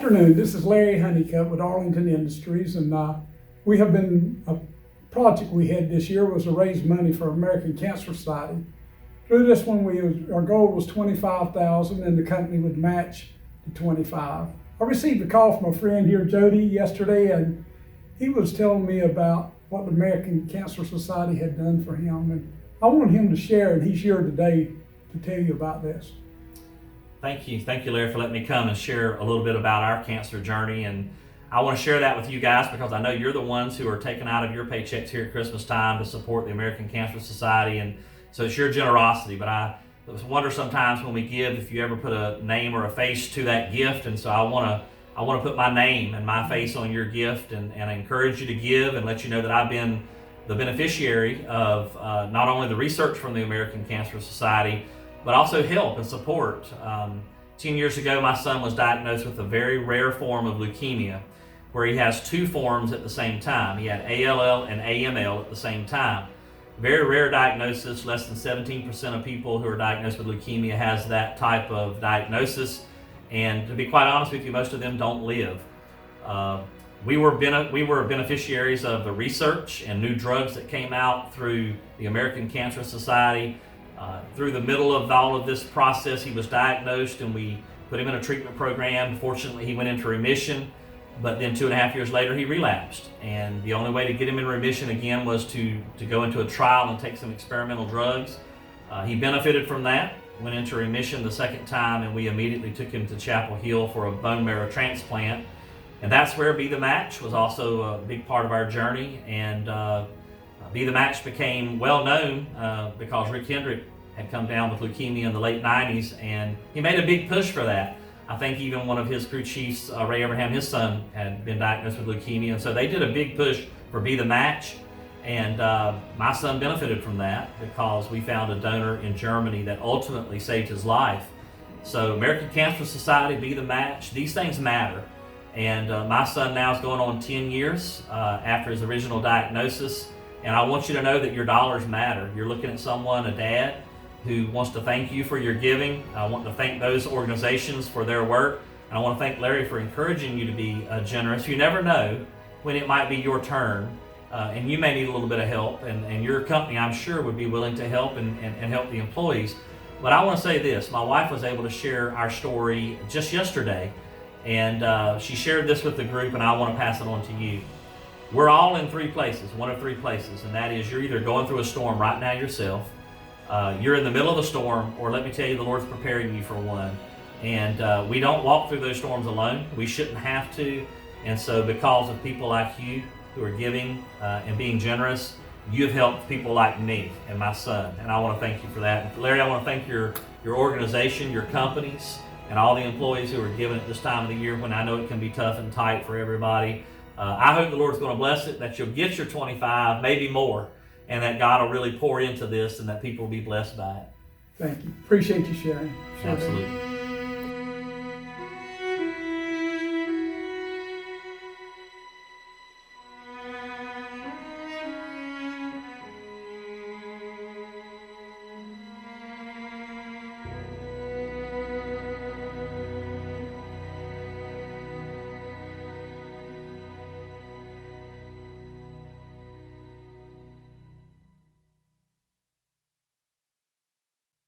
afternoon. This is Larry Honeycutt with Arlington Industries, and we have been, a project we had this year was to raise money for American Cancer Society. Through this one, our goal was $25,000 and the company would match the $25,000. I received a call from a friend here, Jody, yesterday, and he was telling me about what the American Cancer Society had done for him, and I wanted him to share, and he's here today to tell you about this. Thank you, Larry, for letting me come and share a little bit about our cancer journey. And I want to share that with you guys because I know you're the ones who are taking out of your paychecks here at Christmas time to support the American Cancer Society, and so it's your generosity. But I wonder sometimes when we give if you ever put a name or a face to that gift, and so I want to put my name and my face on your gift, and I encourage you to give and let you know that I've been the beneficiary of not only the research from the American Cancer Society, but also help and support. 10 years ago, my son was diagnosed with a very rare form of leukemia, where he has two forms at the same time. He had ALL and AML at the same time. Very rare diagnosis. Less than 17% of people who are diagnosed with leukemia has that type of diagnosis. And to be quite honest with you, most of them don't live. We were beneficiaries of the research and new drugs that came out through the American Cancer Society. Through the middle of all of this process, he was diagnosed and we put him in a treatment program. Fortunately, he went into remission, but then 2.5 years later, he relapsed. And the only way to get him in remission again was to go into a trial and take some experimental drugs. He benefited from that, went into remission the second time, and we immediately took him to Chapel Hill for a bone marrow transplant. And that's where Be the Match was also a big part of our journey. And Be the Match became well known because Rick Hendrick had come down with leukemia in the late 90s, and he made a big push for that. I think even one of his crew chiefs, Ray Abraham, his son, had been diagnosed with leukemia, and so they did a big push for Be the Match. And my son benefited from that because we found a donor in Germany that ultimately saved his life. So American Cancer Society, Be the Match, these things matter. And my son now is going on 10 years after his original diagnosis. And I want you to know that your dollars matter. You're looking at someone, a dad, who wants to thank you for your giving. I want to thank those organizations for their work. And I want to thank Larry for encouraging you to be generous. You never know when it might be your turn, and you may need a little bit of help. And your company, I'm sure, would be willing to help and help the employees. But I want to say this. My wife was able to share our story just yesterday, and she shared this with the group, and I want to pass it on to you. We're all in three places, one of three places, and that is you're either going through a storm right now yourself, you're in the middle of a storm, or let me tell you, the Lord's preparing you for one. And we don't walk through those storms alone. We shouldn't have to. And so because of people like you who are giving and being generous, you've helped people like me and my son. And I want to thank you for that. And Larry, I want to thank your organization, your companies, and all the employees who are giving at this time of the year when I know it can be tough and tight for everybody. I hope the Lord's going to bless it, that you'll get your 25, maybe more, and that God will really pour into this and that people will be blessed by it. Thank you. Appreciate you sharing. Absolutely.